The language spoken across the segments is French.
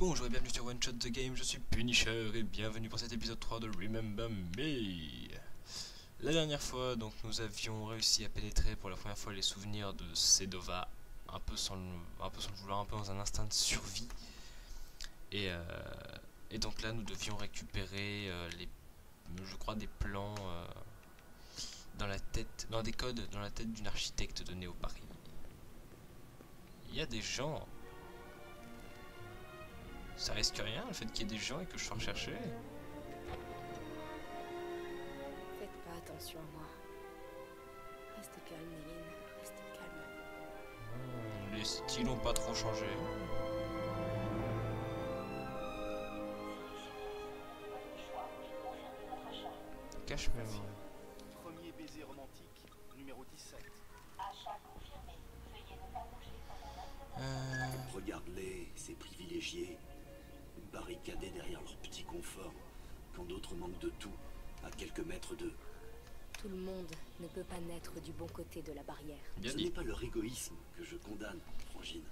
Bonjour et bienvenue sur One Shot The Game, je suis Punisher et bienvenue pour cet épisode 3 de Remember Me. La dernière fois, donc, nous avions réussi à pénétrer pour la première fois les souvenirs de Sedova, un peu sans le vouloir, un peu dans un instinct de survie. Et donc là, nous devions récupérer je crois des plans dans la tête, non, des codes dans la tête d'une architecte de Néo Paris. Il y a des gens. Ça risque rien le fait qu'il y ait des gens et que je sois recherché. Faites pas attention à moi. Restez calme, Néline. Restez calme. Les styles n'ont pas trop changé. Cache-mémoire. Premier baiser romantique, numéro 17. Regarde-les, ces privilégiés, barricadés derrière leur petit confort, quand d'autres manquent de tout, à quelques mètres d'eux. Tout le monde ne peut pas naître du bon côté de la barrière. Bien Ce dit. n'est pas leur égoïsme que je condamne, Frangine.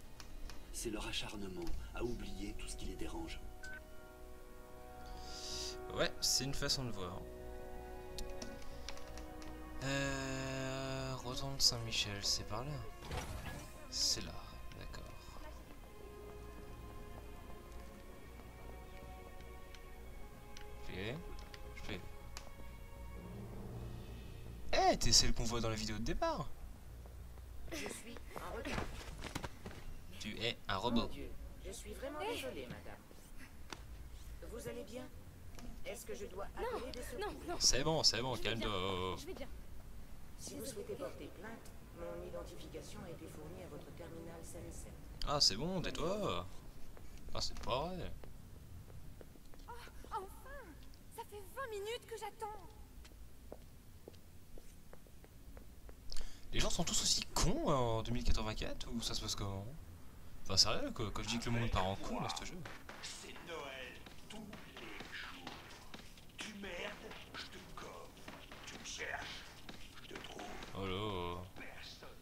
C'est leur acharnement à oublier tout ce qui les dérange. Ouais, c'est une façon de voir. Retourne Saint-Michel, c'est par là. C'est là, d'accord. Je fais. Eh, t'es celle qu'on voit dans la vidéo de départ. Je suis en retard. Tu es un Mon robot. Dieu, je suis vraiment désolée, madame. Vous allez bien? Est-ce que je dois appeler des secours? Non, C'est bon, calme-toi. je vais bien. Si vous souhaitez porter plainte, mon identification a été fournie à votre terminal SN7. Ah, c'est bon, tais-toi. Ah, c'est pas vrai. Enfin! Ça fait 20 minutes que j'attends! Les gens sont tous aussi cons en 2084 ou ça se passe comment? Enfin, sérieux, quand je dis que le monde part en couille dans ce jeu. C'est Noël tous les jours. Tu merdes, je te coffre. Tu me cherches, je te trouve. Oh là. Personne.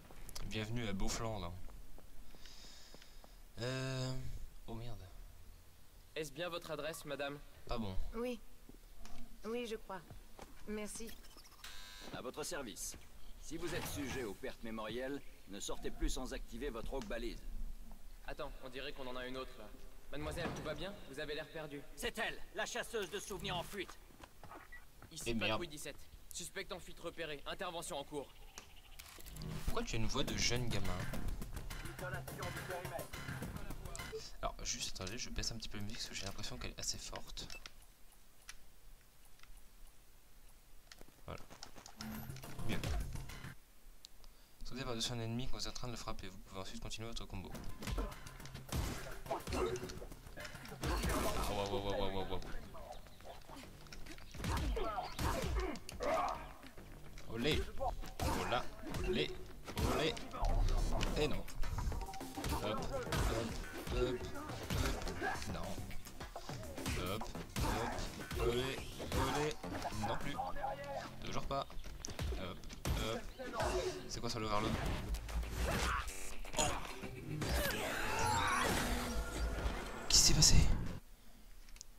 Bienvenue à Beaufland. Oh merde. Est-ce bien votre adresse, madame? Pas bon. Oui. Oui, je crois. Merci. À votre service. Si vous êtes sujet aux pertes mémorielles, ne sortez plus sans activer votre rogue balise. Attends, on dirait qu'on en a une autre là. Mademoiselle, tout va bien? Vous avez l'air perdu. C'est elle, la chasseuse de souvenirs en fuite. Ici, Et merde. patrouille 17. Suspect en fuite repéré. Intervention en cours. Pourquoi tu as une voix de jeune gamin? Alors, juste attendez, je baisse un petit peu la musique parce que j'ai l'impression qu'elle est assez forte. Voilà. Mieux. Sautez par-dessus un ennemi quand vous êtes en train de le frapper. Vous pouvez ensuite continuer votre combo. Ah, wow. Olé. Voilà. Olé. Olé. Et non. Hop. Non. Hop. Olé. Non plus. Toujours pas. Hop. C'est quoi ça l'overload? Qu'est-ce qui s'est passé?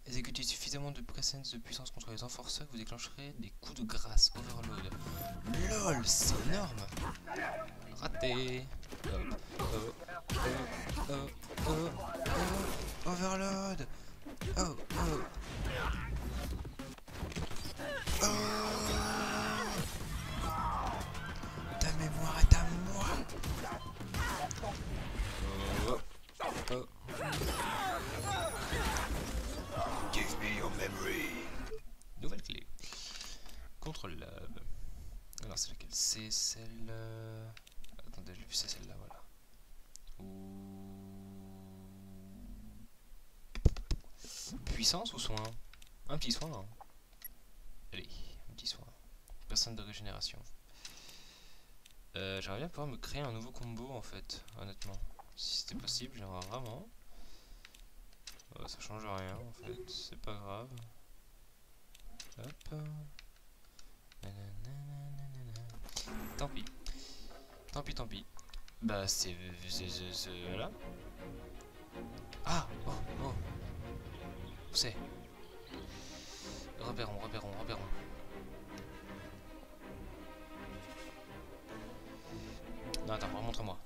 Exécutez suffisamment de presence de puissance contre les enforceurs que vous déclencherez des coups de grâce. Overload. LOL, c'est énorme. Raté. Overload. Ta mémoire est à moi. Give me your memory. Nouvelle clé. Contrôle lab. Alors c'est laquelle? C'est celle... Attendez, j'ai vu c'est celle-là, voilà. Puissance ou soin? Un petit soin. Hein. Allez, un petit soin. Personne de régénération. J'aimerais bien pouvoir me créer un nouveau combo en fait, honnêtement. Si c'était possible, j'aimerais vraiment. Ça change rien en fait, c'est pas grave. Hop. Tant pis. Tant pis. Bah c'est... Voilà. Ah. Oh. c'est? Repérons. Non, attends, remontre-moi.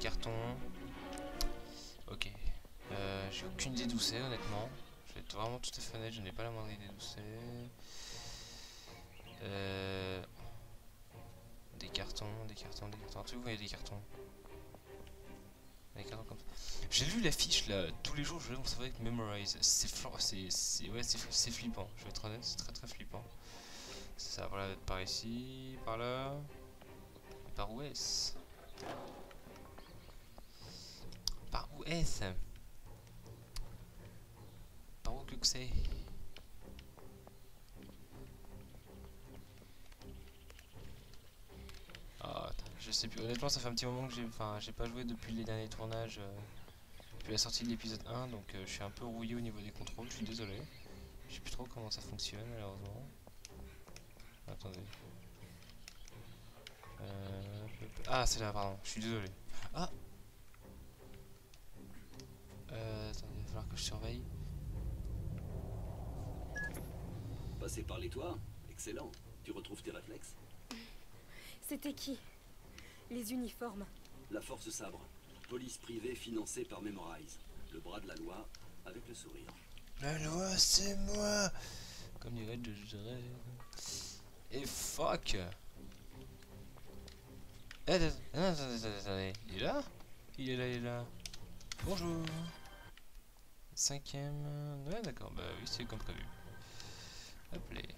Carton. Ok. J'ai aucune idée d'où c'est, honnêtement. Je vais être vraiment tout à fait honnête, je n'ai pas la moindre idée d'où c'est. Des cartons. Tu vois, il y a des cartons. Des cartons comme ça. J'ai vu l'affiche là, tous les jours je vais mon cerveau avec Memorize. C'est flippant, je vais être honnête, c'est très flippant. Ça va être par ici, par là. Et par où est-ce? Par où est-ce? Par où que c'est? Ah, je sais plus, honnêtement ça fait un petit moment que j'ai pas joué depuis les derniers tournages, depuis la sortie de l'épisode 1, donc je suis un peu rouillé au niveau des contrôles, je suis désolé. Je sais plus trop comment ça fonctionne malheureusement. Attendez. Ah c'est là, pardon, je suis désolé. Ah attendez, il va falloir que je surveille. Passer par les toits, excellent. Tu retrouves tes réflexes? C'était qui? Les uniformes. La Force Sabre, police privée financée par Memorize. Le bras de la loi, avec le sourire. La loi c'est moi. Comme dirait Judge Dredd. Et fuck. Attendez. Il est là? Il est là. Bonjour. 5ème. Ouais d'accord, bah oui c'est comme prévu. Hop les.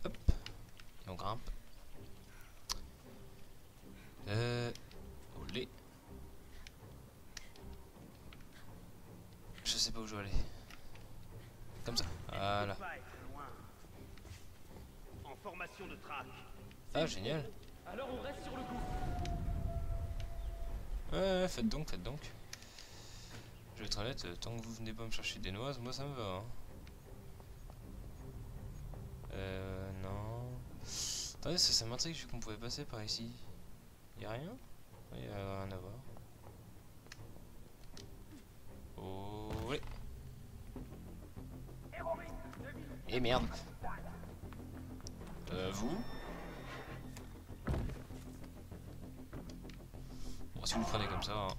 Hop. Et on grimpe. Olé. Je sais pas où je vais aller. Comme ça. Voilà. Pas être loin. En formation de traque. Ah génial. Alors on reste sur le coup. Ouais, faites donc. Je vais être honnête, tant que vous venez pas me chercher des noises, moi ça me va. Hein. Non. Attendez, ça m'intrigue vu qu'on pouvait passer par ici. Y'a rien? Il y a rien à voir. Oh ouais. Et merde. Vous? Bon, si vous le prenez comme ça, hein.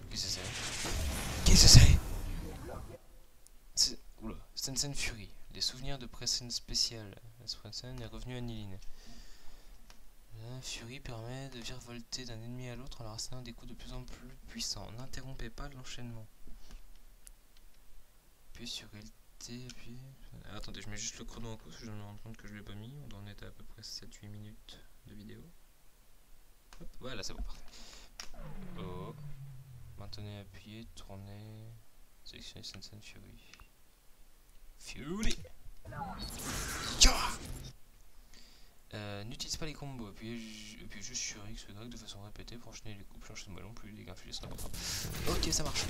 Qu'est-ce que c'est? Oula, Stensen Fury. Les souvenirs de Pressen spécial. Stensen est revenu à Nilin. Fury permet de virevolter d'un ennemi à l'autre en leur assénant des coups de plus en plus puissants. N'interrompez pas l'enchaînement. Puis sur LT, puis... attendez, je mets juste le chrono en cause, je me rends compte que je l'ai pas mis. On doit en être à peu près 7-8 minutes de vidéo. Hop, voilà, c'est bon, parfait. Oh. Maintenez appuyé, tournez. Sélectionnez Stensen Fury. Fury! N'utilise pas les combos, appuyez juste sur X ou Y de façon répétée pour enchaîner les coups. Changer de ballon, plus les gains filés sont importants. Ok, ça marche.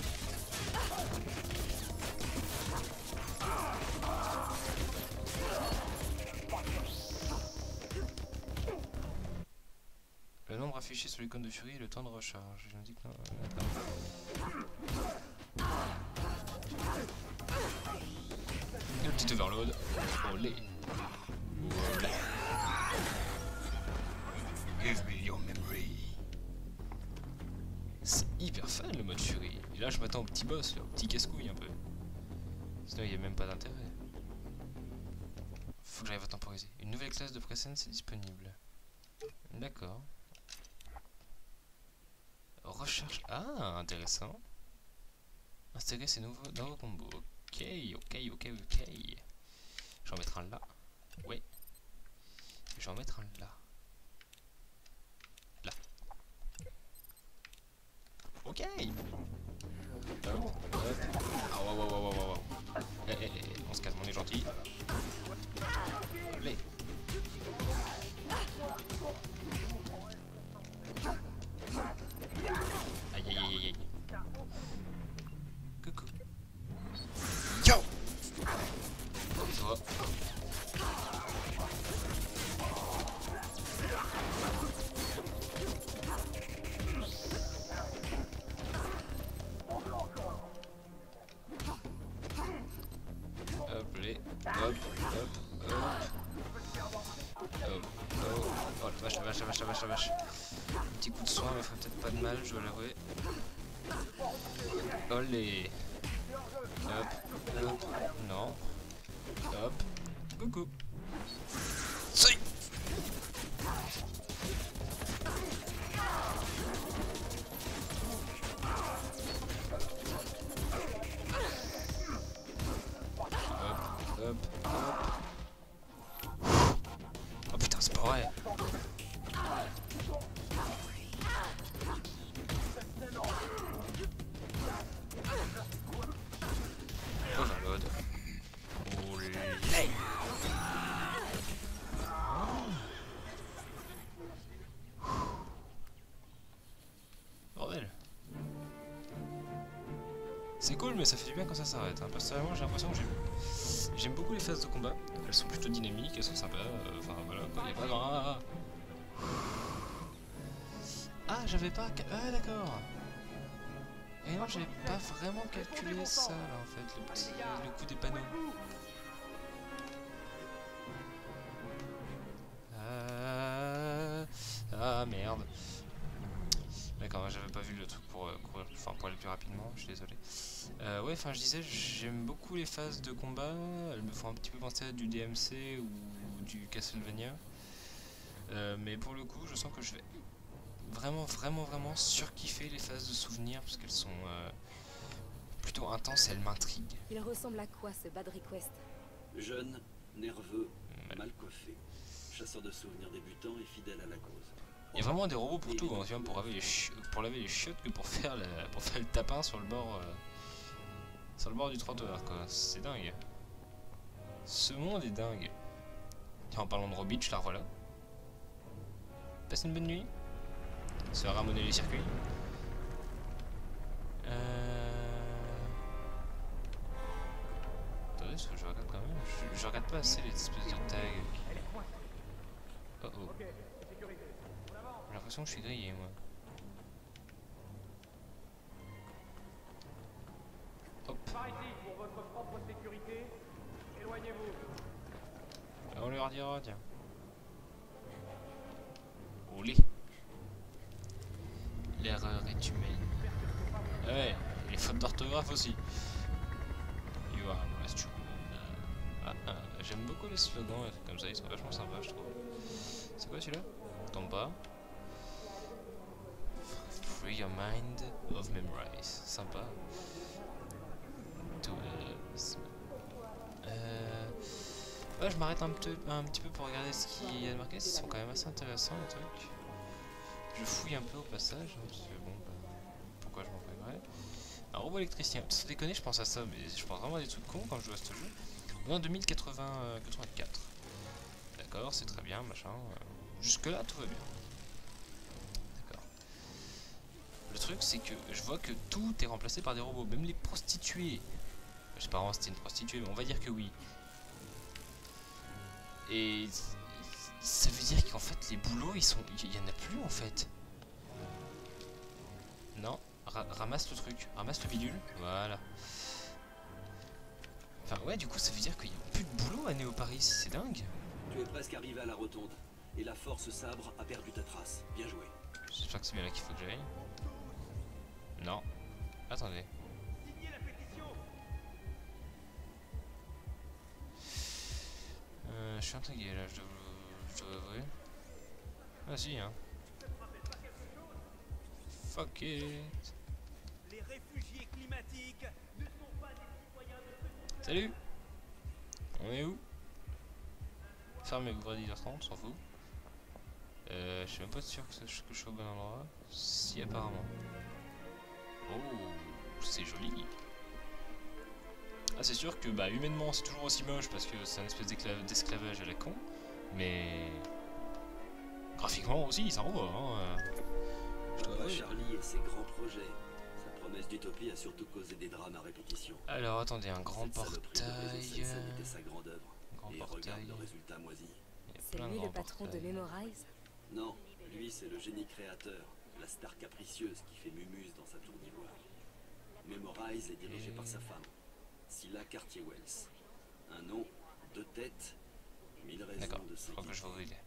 Le nombre affiché sur l'icône de Fury est le temps de recharge. Je me dis que non. Et le petit overload. Olé. Olé. Give me your memory. C'est hyper fun le mode Fury. Et là je m'attends au petit boss, là, au petit casse-couille un peu. Sinon il n'y a même pas d'intérêt. Faut que j'arrive à temporiser. Une nouvelle classe de Pressen c'est disponible. D'accord. Recharge. Ah, intéressant. Intégrer ces nouveaux combos. Ok. Je vais en mettre un là. Ouais. Je vais en mettre un là. Là. Ok. Ah, wow. On se calme, on est gentil. Allez. Aïe. Coucou. Yo. Et toi. vache, la vache, la vache, la vache. Un petit coup de soin me ferait peut-être pas de mal, je dois l'avouer. Olé. Hop, hop, non. Hop, coucou. Si. Hop, hop. Oh putain, c'est pas vrai. Overload. Olé. Bordel. C'est cool, mais ça fait du bien quand ça s'arrête. Hein. Personnellement, j'ai l'impression que j'aime beaucoup les phases de combat. Elles sont plutôt dynamiques, elles sont sympas. Enfin voilà, il n'y a pas de... Ah, j'avais pas... Ah, d'accord. Et non, j'avais pas vraiment calculé ça, là, en fait, le coup des panneaux. Ah, merde. D'accord, j'avais pas vu le truc pour courir, enfin pour aller plus rapidement, je suis désolé. Ouais, enfin je disais, j'aime beaucoup les phases de combat, elles me font un petit peu penser à du DMC ou du Castlevania. Mais pour le coup, je sens que je vais vraiment surkiffer les phases de souvenirs parce qu'elles sont plutôt intenses et elles m'intriguent. Il ressemble à quoi ce Bad Request? Jeune, nerveux, mal coiffé, chasseur de souvenirs débutant et fidèle à la cause. Il y a vraiment des robots pour tout, hein, pour laver les chiottes que pour faire le tapin sur le bord du trottoir, quoi. C'est dingue. Ce monde est dingue. Tiens, en parlant de Robitch, la revoilà. Passe une bonne nuit. Ça va ramoner les circuits. Attendez, parce que je regarde quand même. Je regarde pas assez les espèces de tags. Oh oh. J'ai l'impression que je suis grillé, moi. Hop. Par ici, pour votre propre sécurité, éloignez-vous. On leur dira, tiens. Olé. L'erreur est humaine. Ouais, et les fautes d'orthographe aussi. You are my true. J'aime beaucoup les slogans comme ça, ils sont vachement sympas, je trouve. C'est quoi celui-là? Tombe pas. Free your mind of memorize. Sympa. Ouais, je m'arrête un petit peu pour regarder ce qu'il y a de marqué. Ils sont quand même assez intéressants les trucs. Je fouille un peu au passage. Parce que bon, bah, pourquoi je m'en priverais. Un robot électricien. Sans déconner, je pense à ça, mais je pense vraiment à des trucs cons quand je joue à ce jeu. On est en 2084. D'accord, c'est très bien, machin. Jusque là, tout va bien. D'accord. Le truc, c'est que je vois que tout est remplacé par des robots, même les prostituées. Je sais pas vraiment si c'était une prostituée, mais on va dire que oui. Et ça veut dire qu'en fait, les boulots, il y en a plus en fait. Non, ramasse le truc, ramasse le bidule, voilà. Enfin ouais, du coup, ça veut dire qu'il n'y a plus de boulot à Néo-Paris, c'est dingue. Tu es presque arrivé à la rotonde, et la force sabre a perdu ta trace. Bien joué. J'espère que c'est bien là qu'il faut que j'aille. Non. Attendez. Je suis intrigué là, je dois avouer. Ah si, hein. Fuck it. Les réfugiés climatiques ne sont pas des citoyens de... Salut. On est où? Fermé, ouvre à 10h30, s'en fout. Je suis même pas sûr que je suis au bon endroit. Si, apparemment. Oh, c'est joli. Ah, c'est sûr que bah humainement c'est toujours aussi moche parce que c'est un espèce d'esclavage à la con, mais graphiquement aussi ça envoie. Hein. Charlie et ses grands projets. Sa promesse d'utopie a surtout causé des drames à répétition. Alors attendez, un grand Cette portail. était sa grande œuvre. Grand Et portail. regarde le résultat moisi. C'est lui le patron de Memorize? Non, lui c'est le génie créateur, la star capricieuse qui fait mumuse dans sa tour d'ivoire. Memorize est dirigé par sa femme, Scylla Cartier-Wells. Un nom, deux têtes, 1000 raisons D'accord, de je crois que je vois où il est.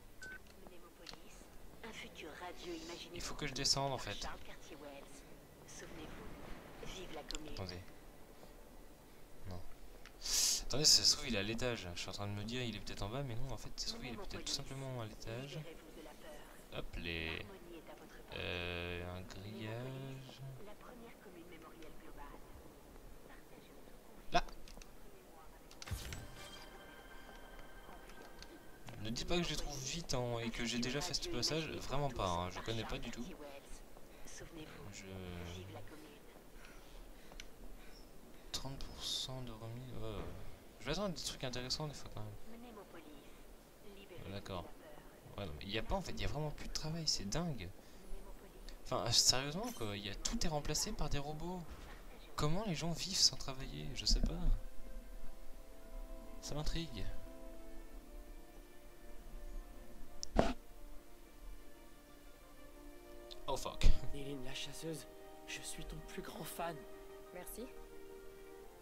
Il faut que je descende en fait. Attendez. Non. Attendez, ça se trouve il est à l'étage. Je suis en train de me dire il est peut-être en bas, mais non, en fait, ça se trouve il est peut-être tout simplement à l'étage. Hop, les... un grillage... Là. Ne dis pas que je les trouve vite hein, et que j'ai déjà fait ce passage. Vraiment pas, hein, je connais pas du tout. Je... 30% de remise... Oh. Je vais attendre des trucs intéressants des fois quand même. D'accord. Ouais, il n'y a pas en fait, il y a vraiment plus de travail, c'est dingue. Enfin, sérieusement quoi, tout est remplacé par des robots. Comment les gens vivent sans travailler? Je sais pas. Ça m'intrigue. Oh fuck. Eileen, la chasseuse, je suis ton plus grand fan. Merci.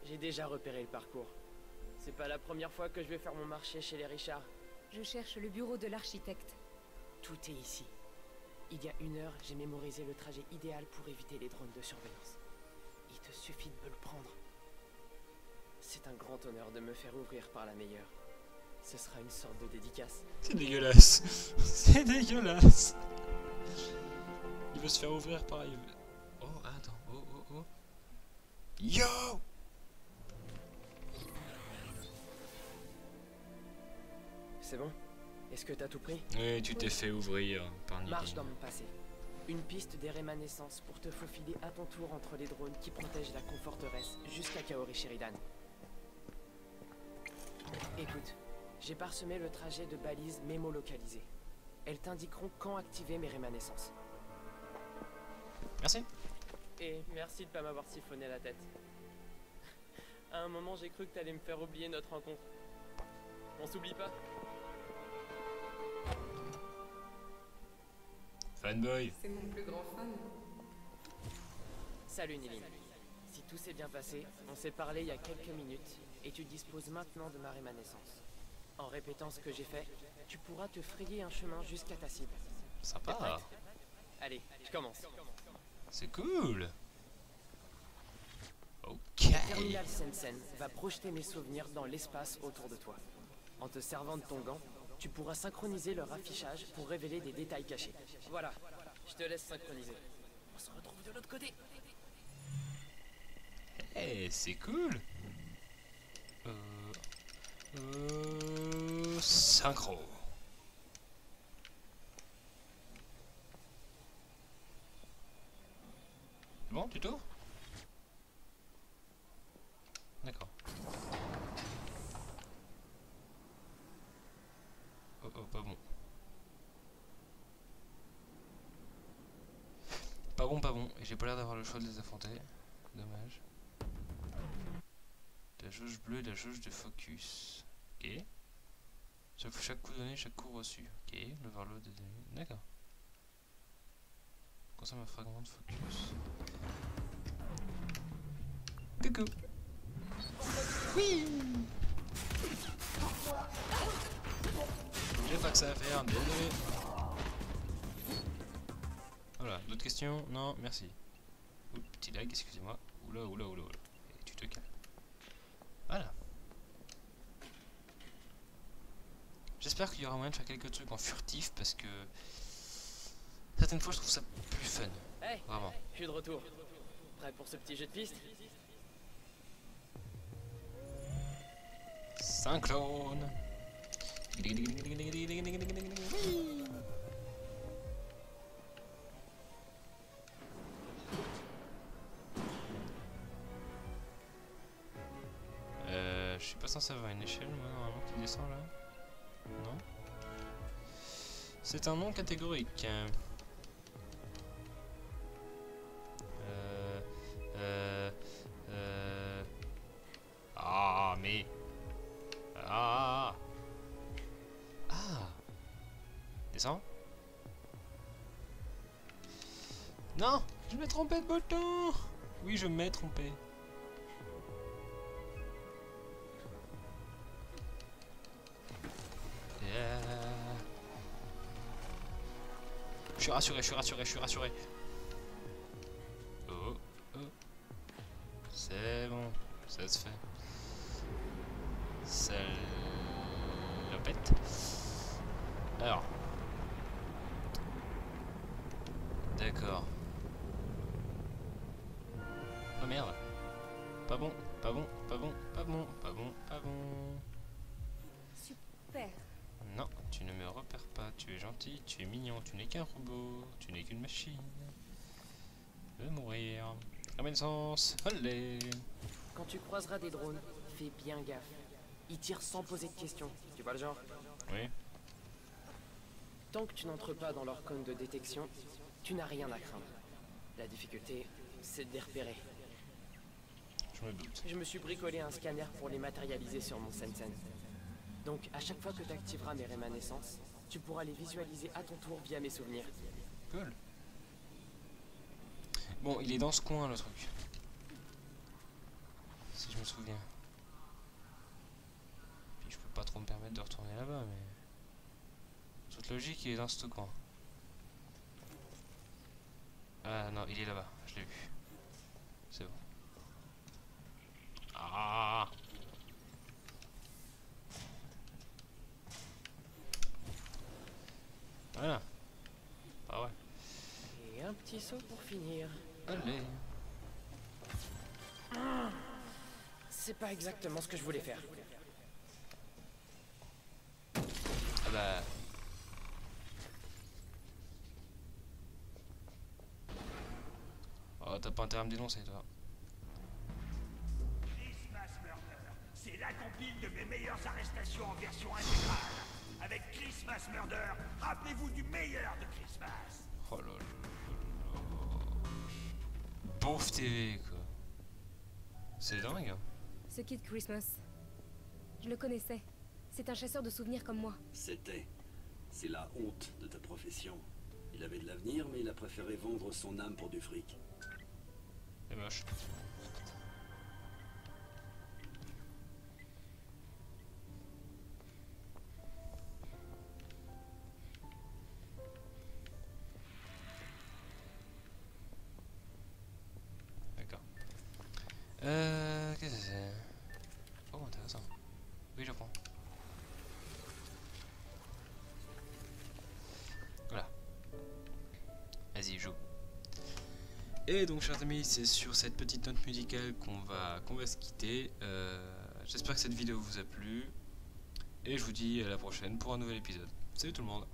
J'ai déjà repéré le parcours. C'est pas la première fois que je vais faire mon marché chez les Richards. Je cherche le bureau de l'architecte. Tout est ici. Il y a 1 heure, j'ai mémorisé le trajet idéal pour éviter les drones de surveillance. Il te suffit de me le prendre. C'est un grand honneur de me faire ouvrir par la meilleure. Ce sera une sorte de dédicace. C'est dégueulasse. C'est dégueulasse. Il veut se faire ouvrir par... Oh, attends. Oh. Yo! C'est bon? Est-ce que t'as tout pris? Oui, tu t'es fait ouvrir par Nidine. Marche dans mon passé. Une piste des rémanescences pour te faufiler à ton tour entre les drones qui protègent la conforteresse jusqu'à Kaori Sheridan. Écoute, j'ai parsemé le trajet de balises mémo-localisées. Elles t'indiqueront quand activer mes rémanescences. Merci. Et merci de pas m'avoir siphonné la tête. À un moment, j'ai cru que t'allais me faire oublier notre rencontre. On s'oublie pas. Fanboy. C'est mon plus grand fan. Salut Niline. Si tout s'est bien passé, on s'est parlé il y a quelques minutes et tu disposes maintenant de ma rémanescence. En répétant ce que j'ai fait, tu pourras te frayer un chemin jusqu'à ta cible. Sympa. Allez, je commence. C'est cool. Ok. Terminal Sensen va projeter mes souvenirs dans l'espace autour de toi. En te servant de ton gant, tu pourras synchroniser leur affichage pour révéler des détails cachés. Voilà, je te laisse synchroniser. On se retrouve de l'autre côté. Eh, c'est cool. Synchro. Bon, tu t'ouvres? D'accord. Oh, pas bon. Pas bon. Et j'ai pas l'air d'avoir le choix de les affronter. Dommage. La jauge bleue et la jauge de focus. Ok. Chaque coup donné, chaque coup reçu. Ok. L'overload des ennemis. D'accord. Consomme un fragment de focus. Coucou. Oui. J'ai pas que ça à faire, désolé. Voilà, d'autres questions? Non, merci. Oups, petit lag, excusez-moi. Oula. Et tu te calmes. Voilà. J'espère qu'il y aura moyen de faire quelques trucs en furtif parce que certaines fois je trouve ça plus fun. Hey, vraiment. Je suis de retour. Prêt pour ce petit jeu de piste? Synchrone. Je suis pas censé avoir une échelle moi normalement qui descend là. Non. C'est un nom catégorique. Ah mais. Ah. Descends. Non, je m'ai trompé de bouton. Oui, je m'ai trompé. suis rassuré, je suis rassuré, je suis rassuré. Oh, oh. C'est bon, ça se fait. Salopette. Alors. D'accord. Oh merde. Pas bon, pas bon, pas bon, pas bon, pas bon, pas bon. Super. Non, tu ne me repères pas, tu es gentil, tu es mignon, tu n'es qu'un robot, tu n'es qu'une machine. Je vais mourir. Renaissance, allez. Quand tu croiseras des drones, fais bien gaffe. Ils tirent sans poser de questions. Tu vois le genre? Oui. Tant que tu n'entres pas dans leur cône de détection, tu n'as rien à craindre. La difficulté, c'est de les repérer. Je me doute. Je me suis bricolé un scanner pour les matérialiser sur mon Sensen. Donc, à chaque fois que tu activeras mes rémanescences, tu pourras les visualiser à ton tour via mes souvenirs. Cool. Bon, il est dans ce coin le truc. Si je me souviens. Puis je peux pas trop me permettre de retourner là-bas, mais... toute logique, il est dans ce coin. Ah non, il est là-bas, je l'ai vu. C'est bon. Ah! Voilà. Ah ouais. Et un petit saut pour finir. Allez. C'est pas exactement ce que je voulais faire. Ah bah... oh, t'as pas intérêt à me dénoncer, toi. Christmas Murder, c'est la compile de mes meilleures arrestations en version intégrale. Avec Christmas Murder, rappelez-vous du meilleur de Christmas. Oh là là là là. Pauvre TV, quoi. C'est dingue, hein. Ce Kid Christmas. Je le connaissais. C'est un chasseur de souvenirs comme moi. C'était. C'est la honte de ta profession. Il avait de l'avenir, mais il a préféré vendre son âme pour du fric. C'est moche. D'accord. Qu'est-ce que c'est? Oh, intéressant. Oui, je prends. Voilà. Vas-y, joue. Et donc, chers amis, c'est sur cette petite note musicale qu'on va se quitter. J'espère que cette vidéo vous a plu. Et je vous dis à la prochaine pour un nouvel épisode. Salut tout le monde!